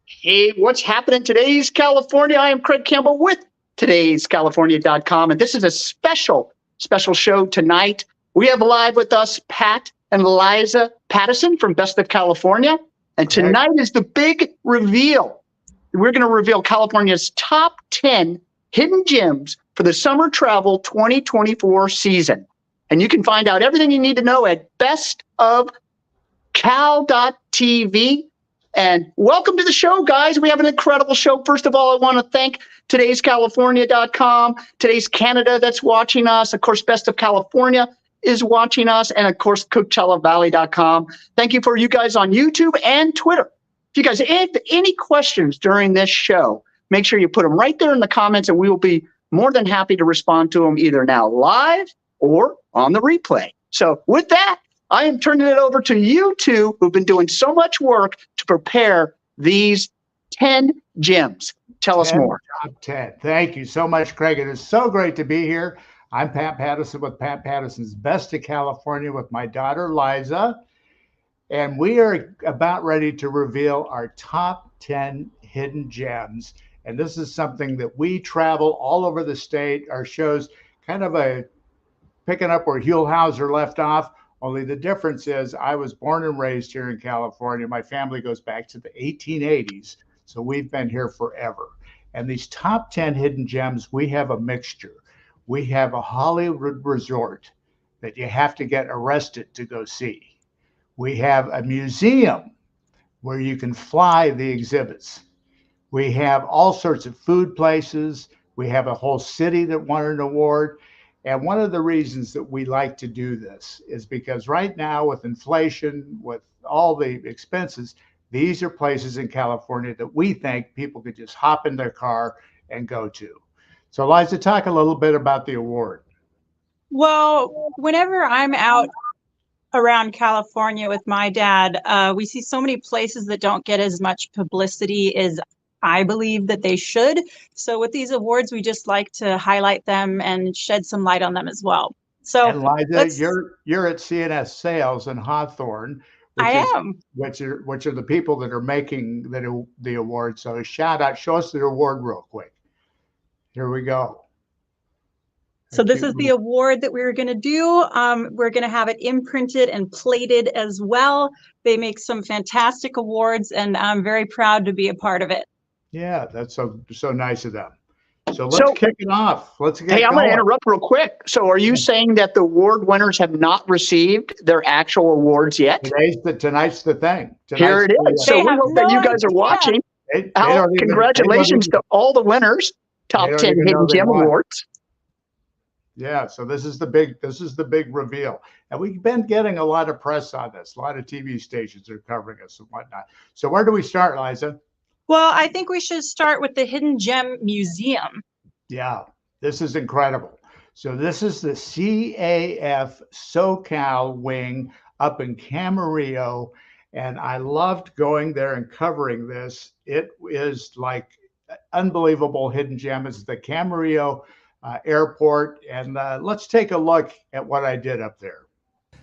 Hey, what's happening today's California? I am Craige Campbell with todayscalifornia.com, and this is a special show tonight. We have live with us Pat and Liza Pattison from Best of California, and tonight is the big reveal. We're going to reveal California's top 10 hidden gems for the summer travel 2024 season. And you can find out everything you need to know at bestofcal.tv. And welcome to the show, guys. We have an incredible show. First of all, I want to thank todayscalifornia.com, Today's Canada that's watching us. Of course, Best of California is watching us. And of course, CoachellaValley.com. Thank you for you guys on YouTube and Twitter. If you guys have any questions during this show, make sure you put them right there in the comments, and we will be more than happy to respond to them either now live or on the replay. So with that, I am turning it over to you two who've been doing so much work to prepare these 10 gems. Tell us more. Top 10. Thank you so much, Craig. It is so great to be here. I'm Pat Pattison with Pat Pattison's Best of California with my daughter, Liza. And we are about ready to reveal our top 10 hidden gems. And this is something that we travel all over the state. Our show's kind of a picking up where Huell Hauser left off. Only the difference is I was born and raised here in California. My family goes back to the 1880s, so we've been here forever. And these top 10 hidden gems, we have a mixture. We have a Hollywood resort that you have to get arrested to go see. We have a museum where you can fly the exhibits. We have all sorts of food places. We have a whole city that won an award. And one of the reasons that we like to do this is because right now with inflation, with all the expenses, these are places in California that we think people could just hop in their car and go to. So Liza, talk a little bit about the award. Well, whenever I'm out around California with my dad, we see so many places that don't get as much publicity as I believe that they should. So with these awards, we just like to highlight them and shed some light on them as well. So and Liza, you're at CNS Sales in Hawthorne. Which are the people that are making the award. So shout out, show us the award real quick. Here we go. So this is the award that we're going to do. We're going to have it imprinted and plated as well. They make some fantastic awards, and I'm very proud to be a part of it. Yeah, that's so nice of them. So let's kick it off. Let's get I'm going to interrupt real quick. So are you saying that the award winners have not received their actual awards yet? Tonight's the thing. Here it is. So we hope that you guys are watching. Congratulations to all the winners. Top 10 Hidden Gem Awards. Yeah, so this is the big reveal. And we've been getting a lot of press on this. A lot of TV stations are covering us and whatnot. So where do we start, Liza? Well, I think we should start with the Hidden Gem Museum. Yeah, this is incredible. So this is the CAF SoCal wing up in Camarillo. And I loved going there and covering this. It is like unbelievable hidden gem. It's the Camarillo airport. And let's take a look at what I did up there.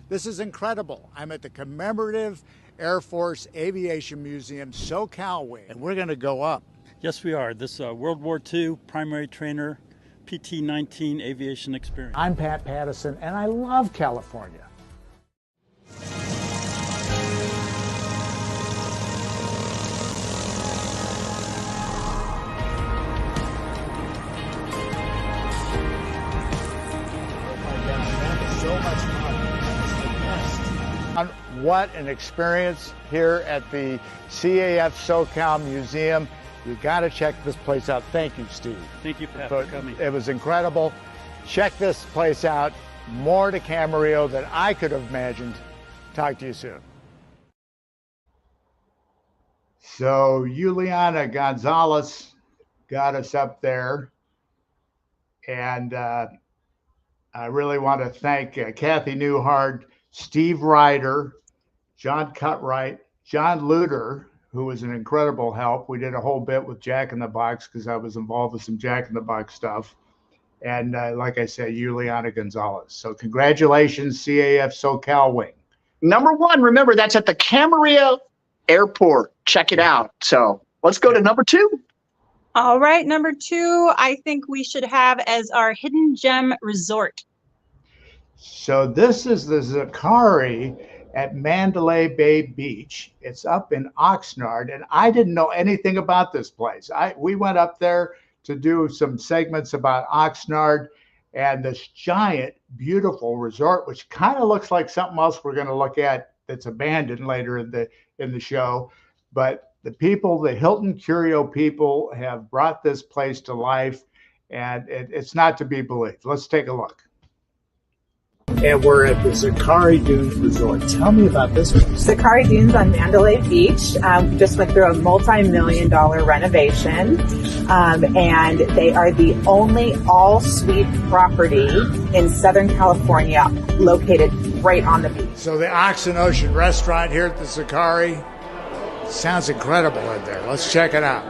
This is incredible. I'm at the commemorative Air Force Aviation Museum SoCal wing, and we're going to go up. Yes, we are. This World War II primary trainer PT-19 aviation experience. I'm Pat Pattison, and I love California. So much fun. What an experience here at the CAF SoCal Museum. You got to check this place out. Thank you, Steve. Thank you, Pat, for coming. It was incredible. Check this place out. More to Camarillo than I could have imagined. Talk to you soon. So Juliana Gonzalez got us up there. And I really want to thank Kathy Newhart, Steve Ryder, John Cutright, John Luter, who was an incredible help. We did a whole bit with Jack in the Box because I was involved with some Jack in the Box stuff. And like I said, Juliana Gonzalez. So congratulations, CAF SoCal Wing. Number one, remember, that's at the Camarillo Airport. Check it out. So let's go to number 2. All right, number 2, I think we should have as our hidden gem resort. So this is the Zachari at Mandalay Bay Beach. It's up in Oxnard, and I didn't know anything about this place. We went up there to do some segments about Oxnard and this giant, beautiful resort, which kind of looks like something else we're going to look at that's abandoned later in the show. But the people, the Hilton Curio people, have brought this place to life, and it's not to be believed. Let's take a look. And we're at the Zachari Dunes Resort. Tell me about this place. Zachari Dunes on Mandalay Beach just went through a multi-million-dollar renovation, and they are the only all-suite property in Southern California located right on the beach. So the Oxen Ocean restaurant here at the Zachari sounds incredible in there. Let's check it out.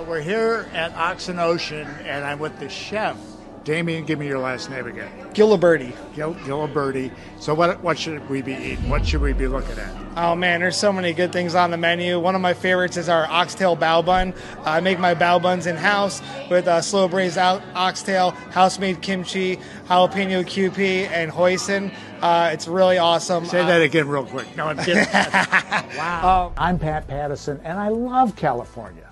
We're here at Oxen Ocean, and I'm with the chef. Damien, give me your last name again. Gilliberti. Gilliberti. So what should we be eating? What should we be looking at? Oh man, there's so many good things on the menu. One of my favorites is our oxtail bao bun. I make my bao buns in-house with slow braised oxtail, house-made kimchi, jalapeno QP, and hoisin. It's really awesome. Say that again real quick. No, I'm kidding. Wow. I'm Pat Pattison, and I love California.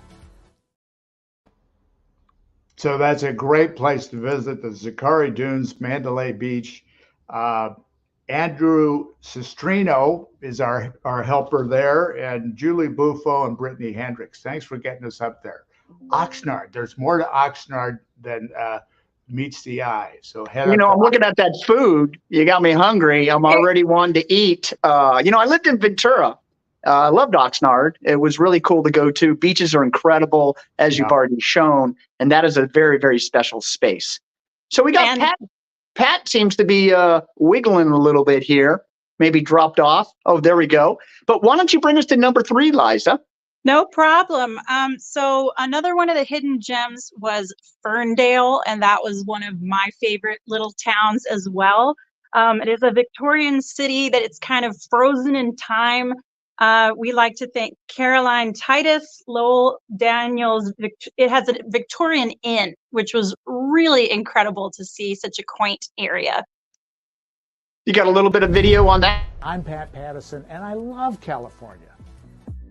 So that's a great place to visit, the Zachari Dunes, Mandalay Beach. Andrew Sestrino is our helper there, and Julie Buffo and Brittany Hendricks. Thanks for getting us up there. Oxnard, there's more to Oxnard than meets the eye. So I'm looking at that food. You got me hungry. I'm already wanting to eat. I lived in Ventura. I loved Oxnard. It was really cool to go to. Beaches are incredible, as you've already shown, and that is a very, very special space. So we got Pat. Pat seems to be wiggling a little bit here, maybe dropped off. Oh, there we go. But why don't you bring us to number 3, Liza? No problem. So another one of the hidden gems was Ferndale, and that was one of my favorite little towns as well. It is a Victorian city that it's kind of frozen in time. We like to thank Caroline Titus, Lowell Daniels. It has a Victorian inn, which was really incredible to see, such a quaint area. You got a little bit of video on that? I'm Pat Pattison, and I love California.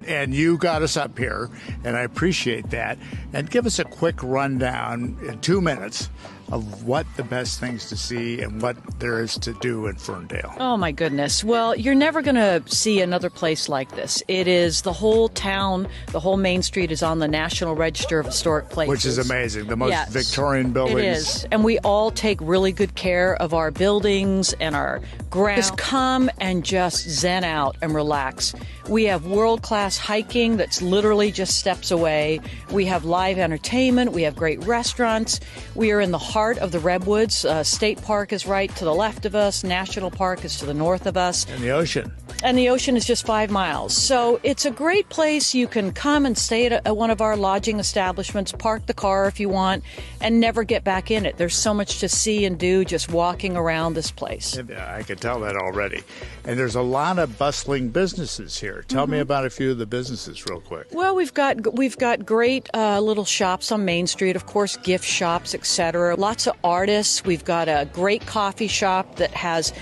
And you got us up here, and I appreciate that. And give us a quick rundown in 2 minutes of what the best things to see and what there is to do in Ferndale. Oh, my goodness. Well, you're never going to see another place like this. It is the whole town, the whole Main Street is on the National Register of Historic Places. Which is amazing. The most Victorian buildings. It is. And we all take really good care of our buildings and our grounds. Just come and just zen out and relax. We have world-class hiking that's literally just steps away. We have live entertainment. We have great restaurants. We are in the heart of the Redwoods. State Park is right to the left of us. National Park is to the north of us. And the ocean. And the ocean is just 5 miles. So it's a great place. You can come and stay at one of our lodging establishments, park the car if you want, and never get back in it. There's so much to see and do just walking around this place. Yeah, I can tell that already. And there's a lot of bustling businesses here. Tell me about a few of the businesses real quick. Well, we've got great little shops on Main Street, of course, gift shops, etc. Lots of artists. We've got a great coffee shop that has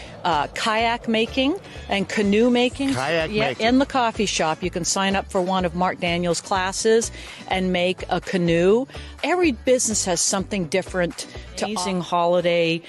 kayak making and canoe making. Kayak making. In the coffee shop, you can sign up for one of Mark Daniels' classes and make a canoe. Every business has something different to amazing holiday.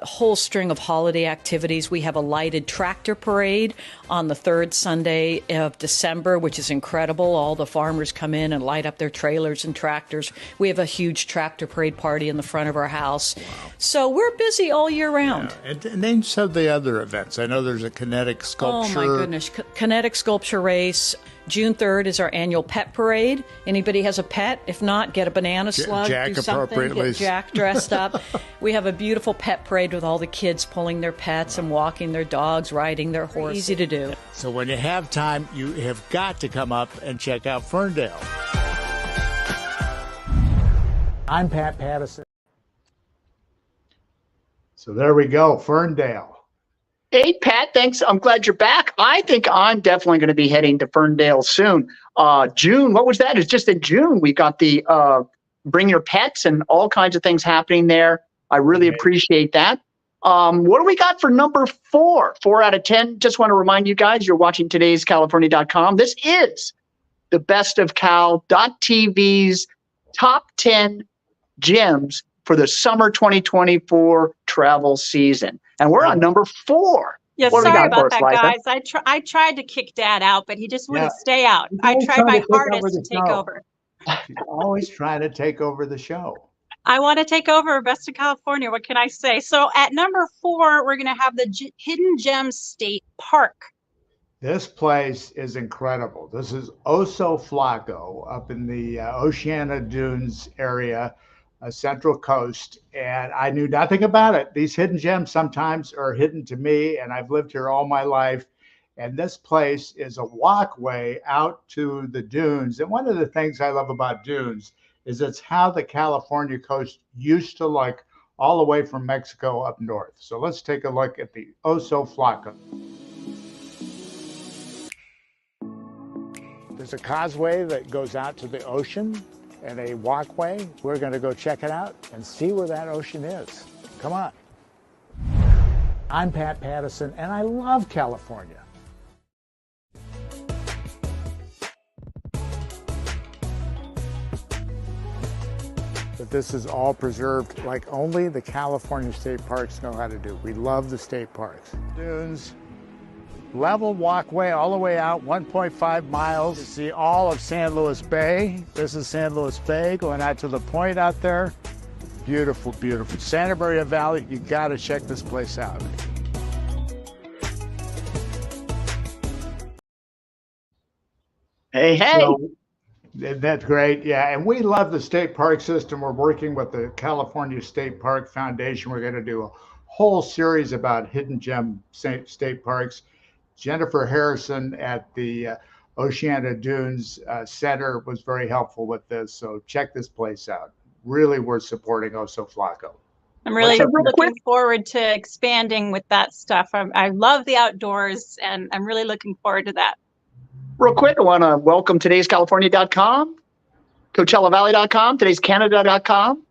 Whole string of holiday activities. We have a lighted tractor parade on the 3rd Sunday of December, which is incredible. All the farmers come in and light up their trailers and tractors. We have a huge tractor parade party in the front of our house. Wow. So we're busy all year round. Yeah. And name some of the other events. I know there's a kinetic sculpture. Oh, my goodness. Kinetic sculpture race. June 3rd is our annual pet parade. Anybody has a pet? If not, get a banana slug, Jack do something, appropriately. get Jack dressed up. We have a beautiful pet parade with all the kids pulling their pets and walking their dogs, riding their horses. Easy to do. So when you have time, you have got to come up and check out Ferndale. I'm Pat Pattison. So there we go, Ferndale. Hey, Pat, thanks. I'm glad you're back. I think I'm definitely going to be heading to Ferndale soon. June, what was that? It's just in June. We got the bring your pets and all kinds of things happening there. I really appreciate that. What do we got for number 4? 4 out of 10. Just want to remind you guys, you're watching today's California.com. This is the Best of Cal.tv's top 10 gems for the summer 2024 travel season. And we're on number 4. Yeah, What do we sorry got for about us, that, Liza? guys. I tried to kick Dad out, but he just wouldn't stay out. I always tried trying to my take over hardest the to take show. over. She's always trying to take over the show. I want to take over Best of California. What can I say? So at number 4, we're going to have the Hidden Gem State Park. This place is incredible. This is Oso Flaco up in the Oceana Dunes area, Central Coast, and I knew nothing about it. These hidden gems sometimes are hidden to me, and I've lived here all my life. And this place is a walkway out to the dunes. And one of the things I love about dunes is it's how the California coast used to look all the way from Mexico up north. So let's take a look at the Oso Flaco. There's a causeway that goes out to the ocean and a walkway. We're going to go check it out and see where that ocean is. Come on. I'm Pat Pattison, and I love California. But this is all preserved like only the California state parks know how to do. We love the state parks. Dunes. Level walkway all the way out 1.5 miles to see all of San Luis Bay. This is San Luis Bay going out to the point out there. Beautiful, beautiful. Santa Maria Valley, you got to check this place out. Hey, hey. So, that's great. Yeah, and we love the state park system. We're working with the California State Park Foundation. We're going to do a whole series about hidden gem state parks. Jennifer Harrison at the Oceana Dunes Center was very helpful with this. So check this place out. Really worth supporting Oso Flaco. I'm really looking forward to expanding with that stuff. I love the outdoors, and I'm really looking forward to that. Real quick, I want to welcome today's California.com, CoachellaValley.com, today's Canada.com,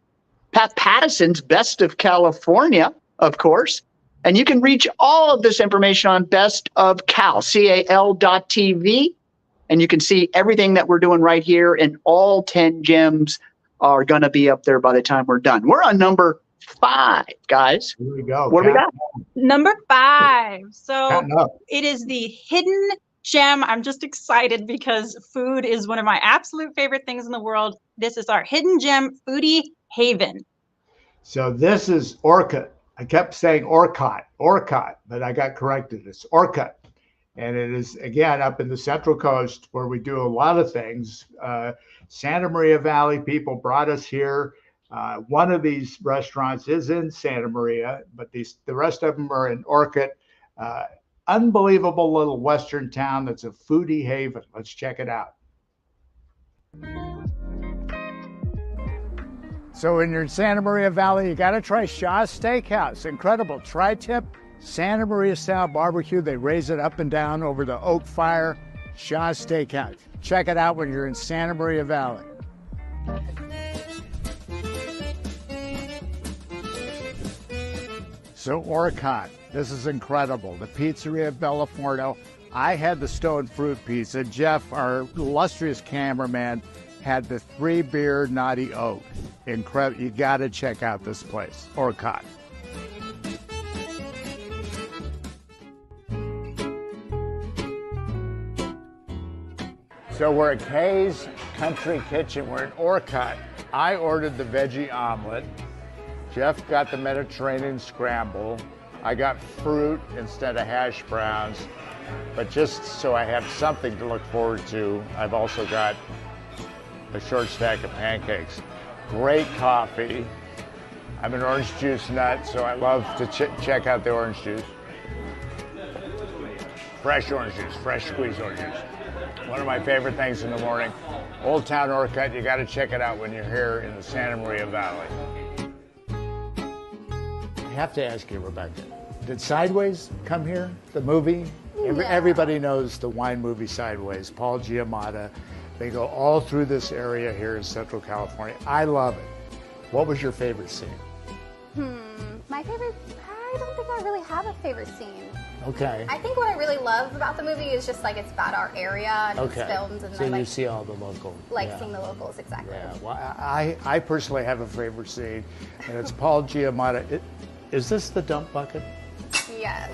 Pat Pattison's Best of California, of course. And you can reach all of this information on Best of Cal, CAL.TV. And you can see everything that we're doing right here. And all 10 gems are going to be up there by the time we're done. We're on number 5, guys. Here we go. What do we got? Number 5. So it is the Hidden Gem. I'm just excited because food is one of my absolute favorite things in the world. This is our Hidden Gem Foodie Haven. So this is Orcutt. I kept saying Orcutt, but I got corrected. It's Orcutt. And it is, again, up in the Central Coast where we do a lot of things. Santa Maria Valley people brought us here. One of these restaurants is in Santa Maria, but the rest of them are in Orcutt. Unbelievable little Western town that's a foodie haven. Let's check it out. So when you're in Santa Maria Valley, you got to try Shaw's Steakhouse. Incredible tri-tip Santa Maria style barbecue. They raise it up and down over the oak fire. Shaw's Steakhouse. Check it out when you're in Santa Maria Valley. So Orcutt, this is incredible. The Pizzeria Bellaforno. I had the stone fruit pizza. Jeff, our illustrious cameraman, had the 3-beer Naughty Oak. Incredible. You got to check out this place, Orcutt. So we're at Kay's Country Kitchen. We're in Orcutt. I ordered the veggie omelet. Jeff got the Mediterranean scramble. I got fruit instead of hash browns. But just so I have something to look forward to, I've also got a short stack of pancakes. Great coffee. I'm an orange juice nut, so I love to check out the orange juice. Fresh orange juice, fresh squeezed orange juice. One of my favorite things in the morning. Old Town Orcutt, you got to check it out when you're here in the Santa Maria Valley. I have to ask you, Rebecca, Did Sideways come here, the movie? Everybody knows the wine movie Sideways, Paul Giamatti. They go all through this area here in Central California. I love it. What was your favorite scene? My favorite, I don't think I really have a favorite scene. Okay. I think what I really love about the movie is just like it's about our area and it's filmed, and so I you like, see all the local. seeing the locals, exactly. Yeah, well, I personally have a favorite scene, and it's Paul Giamatti. Is this the dump bucket? Yes.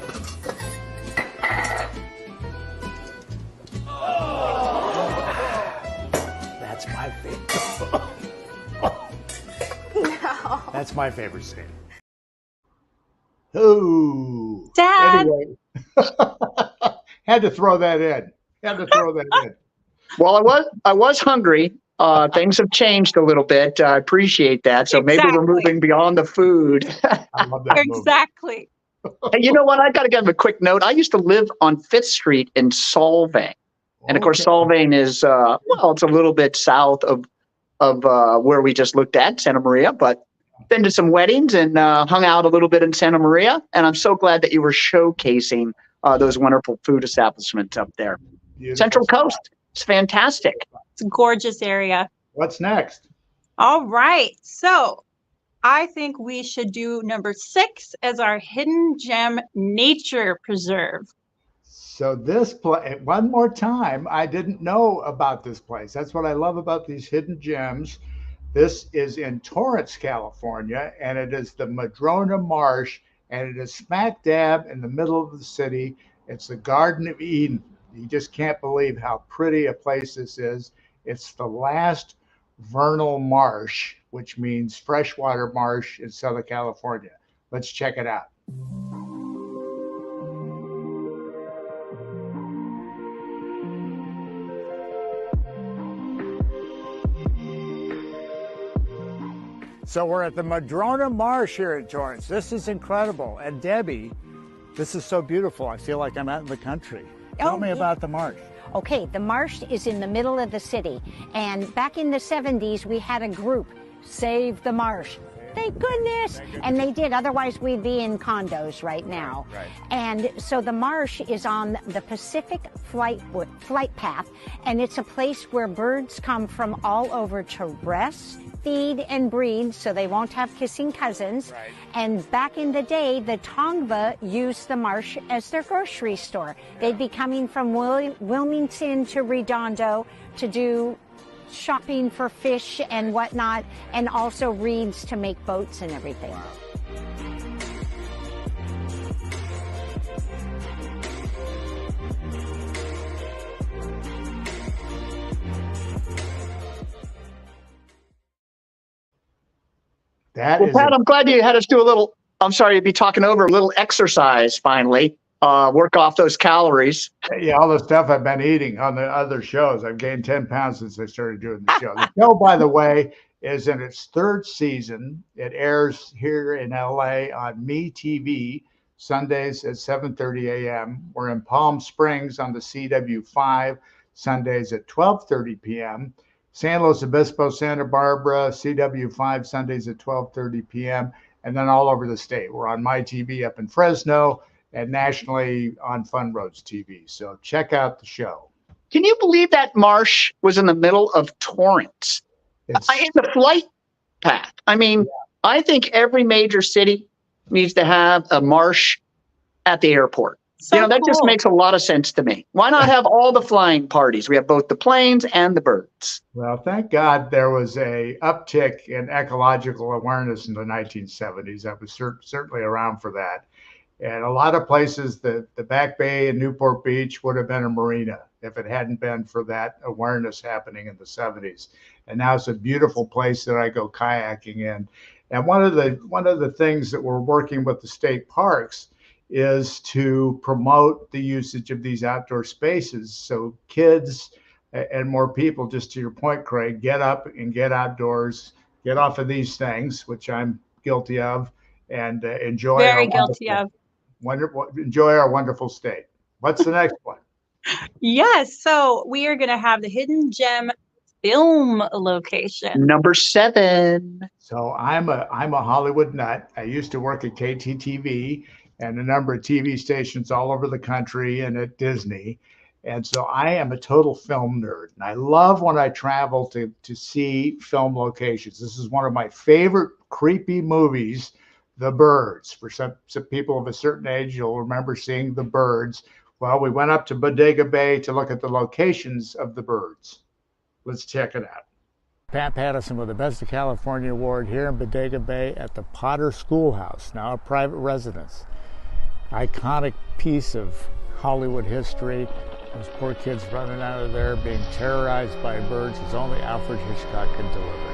That's my favorite. No. That's my favorite scene. Oh, Dad. anyway, had to throw that in. Well, I was hungry. Things have changed a little bit. I appreciate that. So maybe we're moving beyond the food. I love that movie. Exactly. Hey, you know what? I got to give a quick note. I used to live on 5th Street in Solvang. And of course, Solvang is, it's a little bit south of where we just looked at, Santa Maria, but been to some weddings and hung out a little bit in Santa Maria. And I'm so glad that you were showcasing those wonderful food establishments up there. Beautiful Central spot. Coast. It's fantastic. It's a gorgeous area. What's next? All right. So I think we should do number 6 as our hidden gem nature preserve. So this place, one more time, I didn't know about this place. That's what I love about these hidden gems. This is in Torrance, California, and it is the Madrona Marsh, and it is smack dab in the middle of the city. It's the Garden of Eden. You just can't believe how pretty a place this is. It's the last vernal marsh, which means freshwater marsh in Southern California. Let's check it out. So we're at the Madrona Marsh here in Torrance. This is incredible. And Debbie, this is so beautiful. I feel like I'm out in the country. Tell me about the marsh. Okay, the marsh is in the middle of the city. And back in the 70s, we had a group, Save the Marsh. Thank goodness. And they did. Otherwise, we'd be in condos right now. Right. And so the marsh is on the Pacific flight path. And it's a place where birds come from all over to rest, feed, and breed, so they won't have kissing cousins. Right. And back in the day, the Tongva used the marsh as their grocery store. They'd be coming from Wilmington to Redondo to do shopping for fish and whatnot, and also reeds to make boats and everything. Wow. That Well, is Pat, I'm glad you had us do a little, I'm sorry to be talking over, a little exercise finally. Work off those calories. yeah, all the stuff I've been eating on the other shows. I've gained 10 pounds since I started doing the show. The show, by the way, is in its 3rd season. It airs here in LA on MeTV Sundays at 7:30 a.m. We're in Palm Springs on the CW5 Sundays at 12:30 p.m. San Luis Obispo, Santa Barbara, CW5 Sundays at 12:30 p.m. And then all over the state. We're on MyTV up in Fresno and nationally on Fun Roads TV. So check out the show. Can you believe that marsh was in the middle of Torrance? It's In the flight path. I mean, I think every major city needs to have a marsh at the airport. So that just cool. makes a lot of sense to me. Why not have all the flying parties? We have both the planes and the birds. Well, thank God there was a uptick in ecological awareness in the 1970s. I was certainly around for that. And a lot of places, the Back Bay and Newport Beach would have been a marina if it hadn't been for that awareness happening in the 70s. And now it's a beautiful place that I go kayaking in. And one of the things that we're working with the state parks is to promote the usage of these outdoor spaces. So kids and more people, just to your point, Craig, get up and get outdoors, get off of these things, which I'm guilty of, and enjoy. Very guilty of. Enjoy our wonderful state. What's the next one? Yes. So we are going to have the hidden gem film location. Number 7. So I'm a Hollywood nut. I used to work at KTTV, and a number of TV stations all over the country and at Disney. And so I am a total film nerd. And I love when I travel to see film locations. This is one of my favorite creepy movies, The Birds. For some people of a certain age, you'll remember seeing The Birds. Well, we went up to Bodega Bay to look at the locations of The Birds. Let's check it out. Pat Pattison with the Best of California Award here in Bodega Bay at the Potter Schoolhouse, now a private residence. Iconic piece of Hollywood history. Those poor kids running out of there being terrorized by birds as only Alfred Hitchcock can deliver.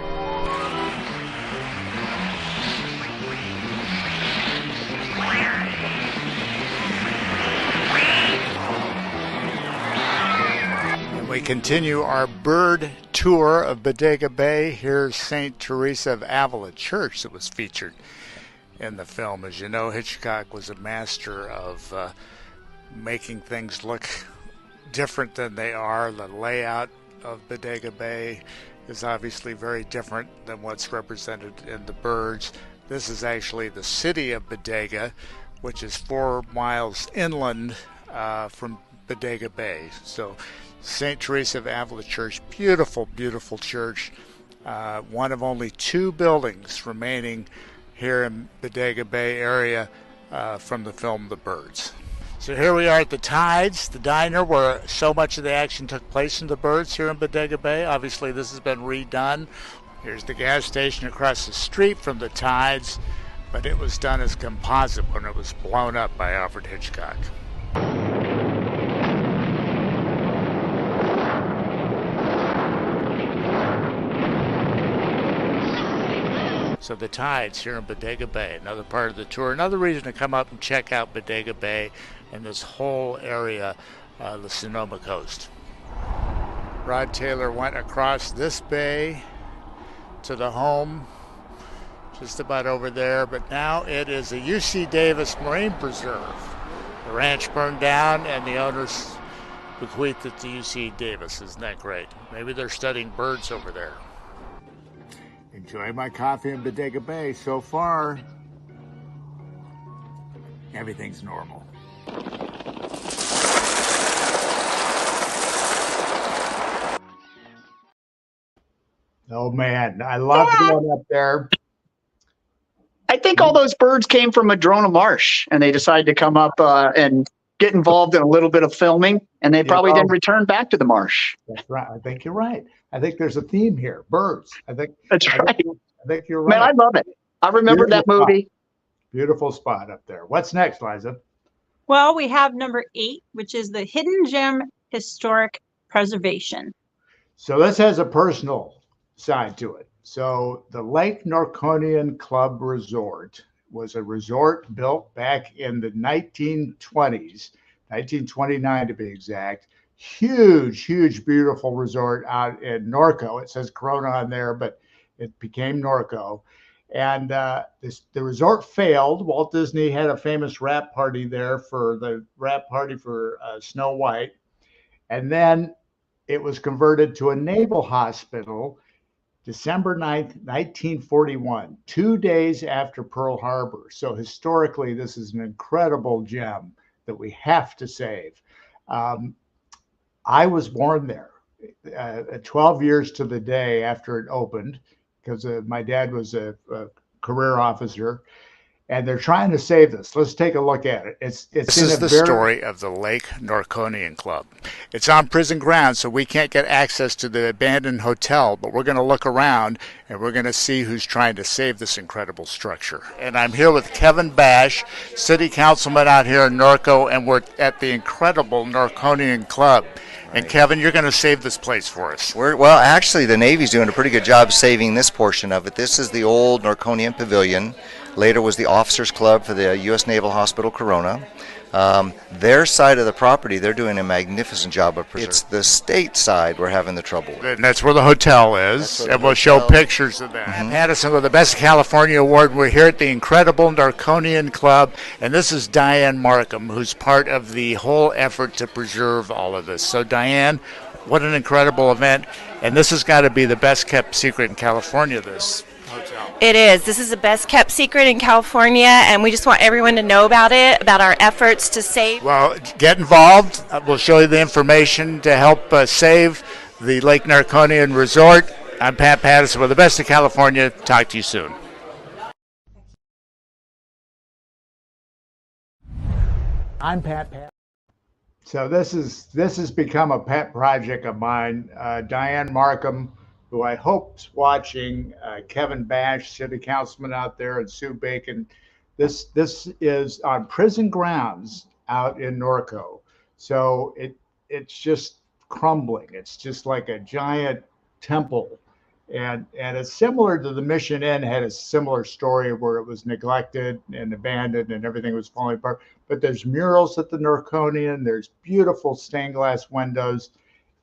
And we continue our bird tour of Bodega Bay. Here's St. Teresa of Avila Church that was featured in the film. As you know, Hitchcock was a master of making things look different than they are. The layout of Bodega Bay is obviously very different than what's represented in The Birds. This is actually the city of Bodega, which is 4 miles inland from Bodega Bay. So St. Teresa of Avila Church, beautiful, beautiful church. One of only 2 buildings remaining here in Bodega Bay area from the film The Birds. So here we are at the Tides, the diner where so much of the action took place in The Birds here in Bodega Bay. Obviously this has been redone. Here's the gas station across the street from the Tides, but it was done as composite when it was blown up by Alfred Hitchcock. So the Tides here in Bodega Bay, another part of the tour, another reason to come up and check out Bodega Bay and this whole area, the Sonoma coast. Rod Taylor went across this bay to the home, just about over there, but now it is a UC Davis Marine Preserve. The ranch burned down and the owners bequeathed it to UC Davis. Isn't that great? Maybe they're studying birds over there. Enjoy my coffee in Bodega Bay. So far, everything's normal. Oh man, I love going up there. I think all those birds came from Madrona Marsh, and they decided to come up and get involved in a little bit of filming, and they probably didn't return back to the marsh. That's right. I think you're right. I think there's a theme here. Birds. That's right. I think you're right. Man, I love it. I remember that movie. Beautiful spot up there. What's next, Liza? Well, we have number 8, which is the Hidden Gem Historic Preservation. So this has a personal side to it. So the Lake Norconian Club Resort was a resort built back in the 1920s, 1929 to be exact. Huge, huge, beautiful resort out in Norco. It says Corona on there, but it became Norco. And the resort failed. Walt Disney had a famous wrap party there for the wrap party for Snow White. And then it was converted to a naval hospital December 9th, 1941, 2 days after Pearl Harbor. So historically, this is an incredible gem that we have to save. I was born there 12 years to the day after it opened, because my dad was a career officer, and they're trying to save this. Let's take a look at it. This is the story of the Lake Norconian Club. It's on prison grounds, so we can't get access to the abandoned hotel, but we're going to look around and we're going to see who's trying to save this incredible structure. And I'm here with Kevin Bash, city councilman out here in Norco, and we're at the incredible Norconian Club. And Kevin, you're going to save this place for us. Well, actually, the Navy's doing a pretty good job saving this portion of it. This is the old Norconian Pavilion. Later was the Officers Club for the U.S. Naval Hospital Corona. Their side of the property, they're doing a magnificent job of preserving. It's the state side we're having the trouble with. And that's where the hotel is, and we'll show pictures of that. Pattison with the Best California Award. We're here at the incredible Norconian Club, and this is Diane Markham, who's part of the whole effort to preserve all of this. So Diane, what an incredible event, and this has got to be the best kept secret in California, this hotel. It is. This is the best kept secret in California, and we just want everyone to know about it, about our efforts to save. Well, get involved. We'll show you the information to help save the Lake Narconian Resort. I'm Pat Pattison with the Best of California. Talk to you soon. I'm Pat Pattison. So this has become a pet project of mine. Diane Markham, who I hope's watching, Kevin Bash, city councilman out there, and Sue Bacon. This is on prison grounds out in Norco. So it's just crumbling. It's just like a giant temple. And it's similar to the Mission Inn, had a similar story where it was neglected and abandoned and everything was falling apart. But there's murals at the Narconian. There's beautiful stained glass windows.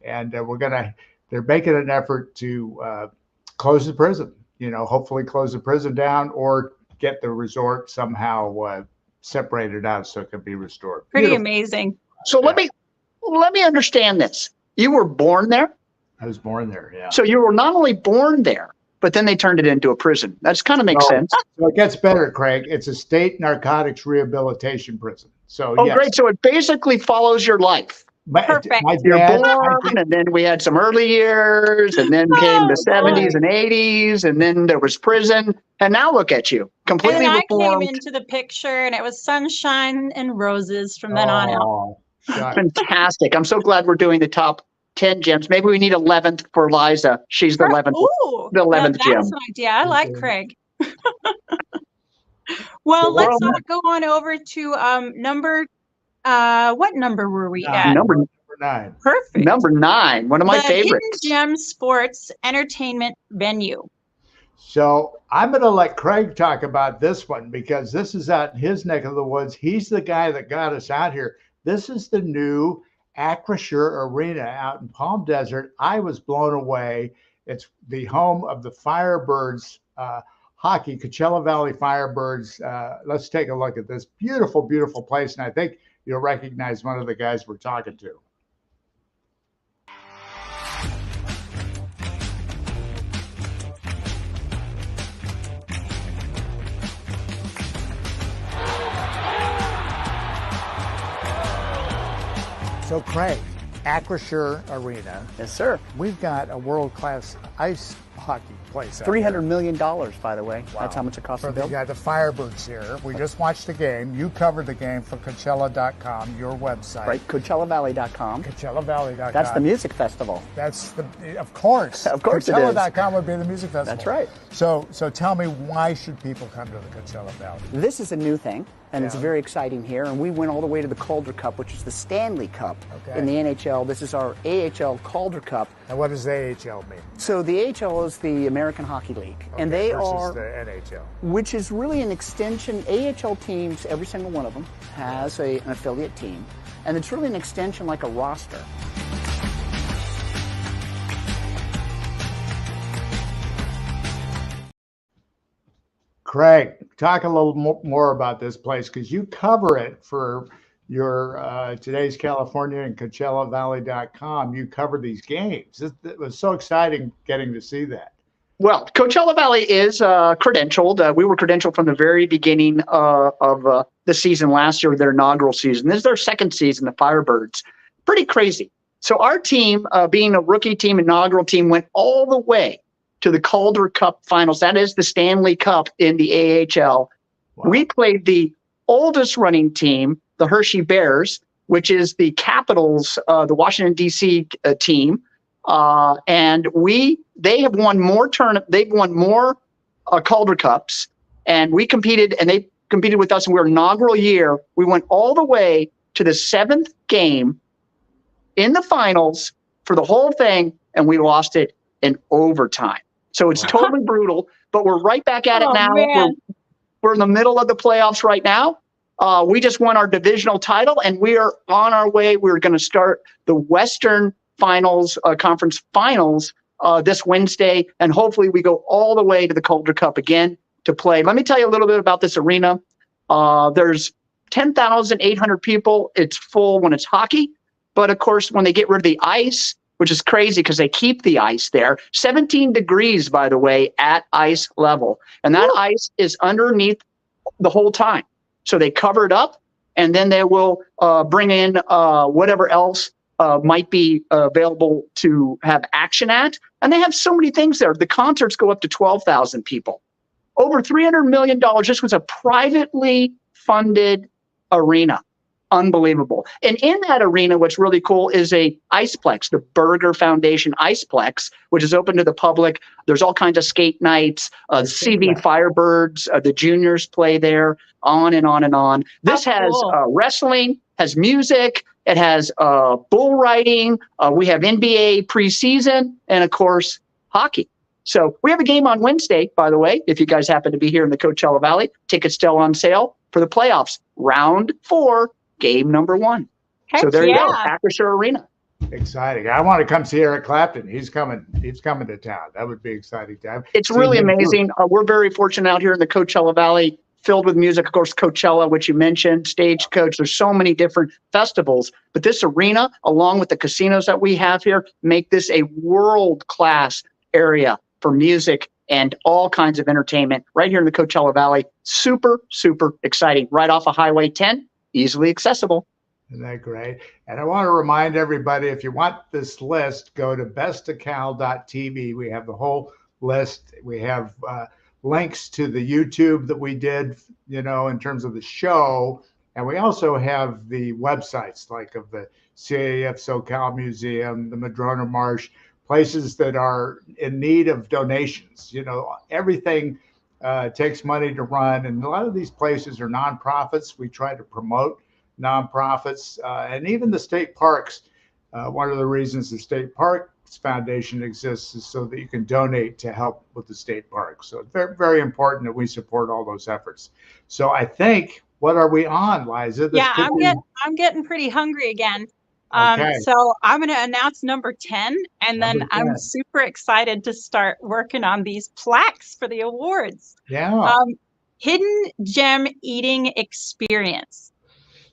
And they're making an effort to close the prison, hopefully close the prison down or get the resort somehow separated out so it can be restored. Pretty Beautiful. amazing. So let me understand this. You were born there? I was born there, yeah. So you were not only born there, but then they turned it into a prison. That's kind of makes sense. So it gets better, Craig. It's a state narcotics rehabilitation prison. So yes. Great. So it basically follows your life. Perfect. You're born, and then we had some early years, and then came the 70s and 80s, and then there was prison, and now look at you, completely and then reformed. I came into the picture, and it was sunshine and roses from then on out. Fantastic. I'm so glad we're doing the top 10 gems. Maybe we need 11th for Liza. She's the 11th. Ooh, the 11th gem. That's an idea. I like Craig. Well, let's go on over to number. What number were we at? Number 9. Perfect. Number 9. One of my favorites. Hidden Gem Sports Entertainment Venue. So I'm going to let Craig talk about this one because this is out in his neck of the woods. He's the guy that got us out here. This is the new Acrisure Arena out in Palm Desert. I was blown away. It's the home of the Firebirds hockey, Coachella Valley Firebirds. Let's take a look at this beautiful, beautiful place. And I think you'll recognize one of the guys we're talking to. So Craig, Acrisure Arena. Yes, sir. We've got a world-class ice hockey place. $300 million, by the way. Wow. That's how much it costs to build. We got the Firebirds here. We just watched the game. You covered the game for Coachella.com, your website. Right, CoachellaValley.com. CoachellaValley.com. That's the music festival. That's of course. Of course it is. Coachella.com would be the music festival. That's right. So tell me, why should people come to the Coachella Valley? This is a new thing. And it's very exciting here. And we went all the way to the Calder Cup, which is the Stanley Cup in the NHL. This is our AHL Calder Cup. And what does the AHL mean? So the AHL is the American Hockey League. And they versus the NHL. Which is really an extension. AHL teams, every single one of them, has an affiliate team. And it's really an extension like a roster. Craig, talk a little more about this place because you cover it for your Today's California and CoachellaValley.com. You cover these games. It was so exciting getting to see that. Well, Coachella Valley is credentialed. We were credentialed from the very beginning of the season last year, their inaugural season. This is their second season, the Firebirds. Pretty crazy. So our team, being a rookie team, inaugural team, went all the way to the Calder Cup finals. That is the Stanley Cup in the AHL. Wow. We played the oldest running team, the Hershey Bears, which is the Capitals, the Washington, D.C. team. And they have won more they've won more Calder Cups, and we competed, and they competed with us in our inaugural year. We went all the way to the 7th game in the finals for the whole thing, and we lost it in overtime. So it's totally brutal, but we're right back at it now. We're in the middle of the playoffs right now. We just won our divisional title, and we are on our way. We're going to start the Western Finals, Conference Finals this Wednesday, and hopefully we go all the way to the Calder Cup again to play. Let me tell you a little bit about this arena. There's 10,800 people. It's full when it's hockey, but of course, when they get rid of the ice, which is crazy because they keep the ice there. 17 degrees, by the way, at ice level. And that ice is underneath the whole time. So they cover it up, and then they will bring in whatever else might be available to have action at. And they have so many things there. The concerts go up to 12,000 people. Over $300 million. This was a privately funded arena. Unbelievable. And in that arena, what's really cool is a Iceplex, the Berger Foundation Iceplex, which is open to the public. There's all kinds of skate nights. The CV Firebirds, the juniors play there, on and on and on. This has wrestling, has music. It has bull riding. We have NBA preseason, and of course, hockey. So we have a game on Wednesday, by the way, if you guys happen to be here in the Coachella Valley. Tickets still on sale for the playoffs. Round 4, game number 1. Heck so there you go, Acrisure Arena. Exciting. I want to come see Eric Clapton. He's coming to town. That would be exciting to have. It's really amazing. We're very fortunate out here in the Coachella Valley, filled with music. Of course, Coachella, which you mentioned, Stagecoach. There's so many different festivals. But this arena, along with the casinos that we have here, make this a world-class area for music and all kinds of entertainment right here in the Coachella Valley. Super, super exciting. Right off of Highway 10, easily accessible. Isn't that great? And I want to remind everybody, if you want this list, go to bestofcal.tv. We have the whole list. We have links to the YouTube that we did, in terms of the show. And we also have the websites like of the CAF SoCal Museum, the Madrona Marsh, places that are in need of donations. Everything takes money to run. And a lot of these places are nonprofits. We try to promote nonprofits, and even the state parks. One of the reasons the State Parks Foundation exists is so that you can donate to help with the state parks. So it's very, very important that we support all those efforts. So I think, what are we on, Liza? I'm getting pretty hungry again. So I'm going to announce number 10, and then I'm super excited to start working on these plaques for the awards. Yeah. Hidden Gem Eating Experience.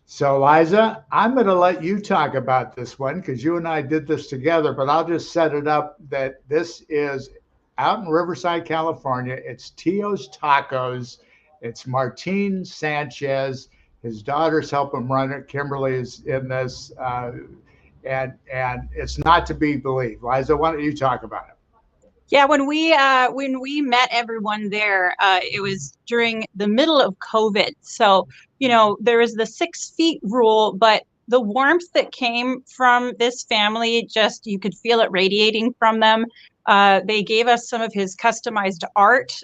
So, Liza, I'm going to let you talk about this one because you and I did this together, but I'll just set it up that this is out in Riverside, California. It's Tio's Tacos. It's Martin Sanchez. His daughters help him run it. Kimberly is in this, and it's not to be believed. Liza, why don't you talk about it? Yeah, when we met everyone there, it was during the middle of COVID. So, there was the 6 feet rule, but the warmth that came from this family, you could feel it radiating from them. They gave us some of his customized art.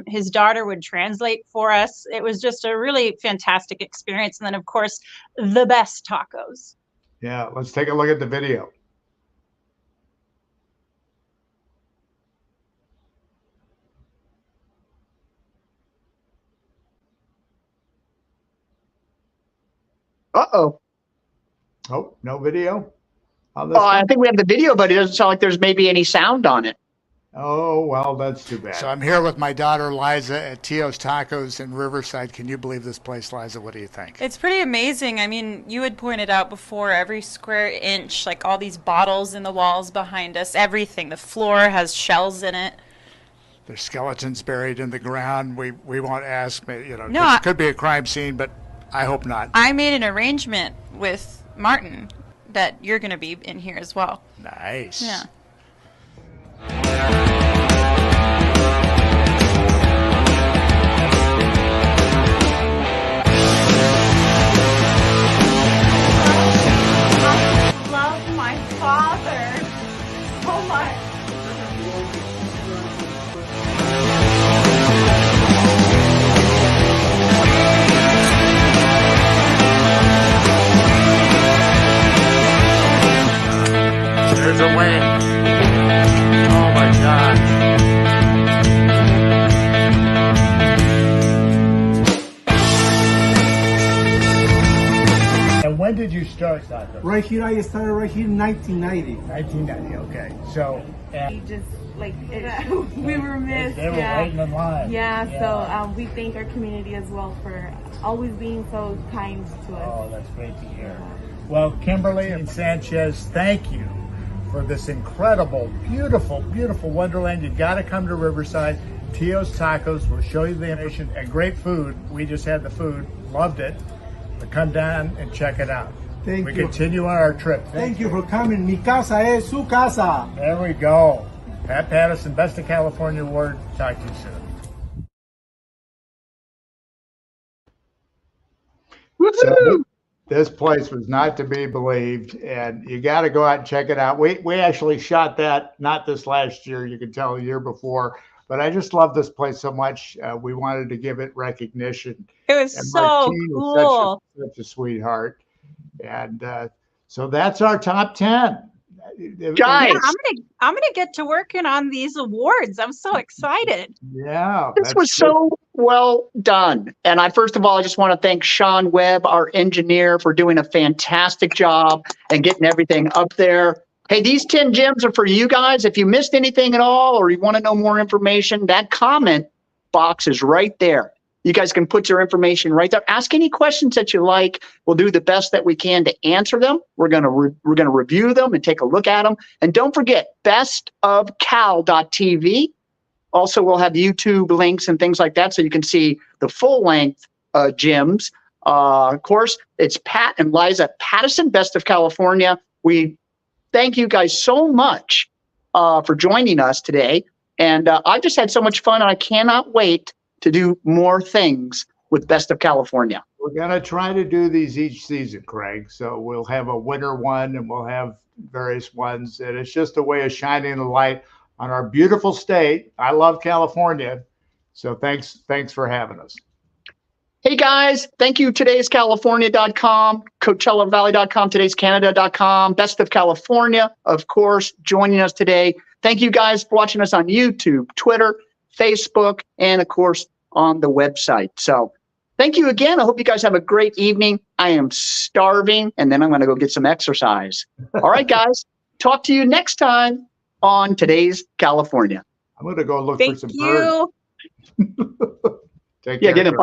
His daughter would translate for us. It was just a really fantastic experience. And then, of course, the best tacos. Yeah, let's take a look at the video. Uh-oh. Oh, no video? I think we have the video, but it doesn't sound like there's maybe any sound on it. Oh, well, that's too bad. So I'm here with my daughter, Liza, at Tio's Tacos in Riverside. Can you believe this place, Liza? What do you think? It's pretty amazing. I mean, you had pointed out before, every square inch, like all these bottles in the walls behind us, everything. The floor has shells in it. There's skeletons buried in the ground. We won't ask, no, it could be a crime scene, but I hope not. I made an arrangement with Martin that you're going to be in here as well. Nice. Yeah. I love my father so much. There's a wing. Oh my God. And when did you start soccer? Right here, I started right here in 1990. 1990, okay. So, We just, we were missed. They were waiting in line. Yeah, so we thank our community as well for always being so kind to us. Oh, that's great to hear. Well, Kimberly and Sanchez, thank you for this incredible, beautiful, beautiful wonderland. You got to come to Riverside. Tio's Tacos will show you the nation, and great food. We just had the food, loved it. But come down and check it out. Thank we you. continue on our trip. Thank you for coming. Mi casa es su casa. There we go. Pat Pattison, Best of California Award. Talk to you soon. So this place was not to be believed, and you got to go out and check it out. We actually shot that, not this last year, you can tell, the year before, but I just love this place so much. We wanted to give it recognition. It was and so Martine cool. is such a sweetheart. And so that's our top 10. Guys, Yeah, I'm gonna get to working on these awards. I'm so excited. Yeah, this was so well done. And first of all, I just want to thank Sean Webb, our engineer, for doing a fantastic job and getting everything up there. Hey, these 10 gems are for you guys. If you missed anything at all, or you want to know more information, that comment box is right there. You guys can put your information right there. Ask any questions that you like. We'll do the best that we can to answer them. We're gonna review them and take a look at them. And don't forget, bestofcal.tv. Also, we'll have YouTube links and things like that, so you can see the full length gems. Of course, it's Pat and Liza Pattison, Best of California. We thank you guys so much for joining us today. And I've just had so much fun, and I cannot wait to do more things with Best of California. We're going to try to do these each season, Craig. So we'll have a winter one, and we'll have various ones. And it's just a way of shining the light on our beautiful state. I love California. So thanks for having us. Hey guys, thank you. Todayscalifornia.com, CoachellaValley.com, todayscanada.com, Best of California, of course, joining us today. Thank you guys for watching us on YouTube, Twitter, Facebook, and of course on the website. So thank you again. I hope you guys have a great evening. I am starving, and then I'm going to go get some exercise. All right, guys, talk to you next time on Today's California. I'm going to go look for some birds. Thank you. Take Yeah, care. get him.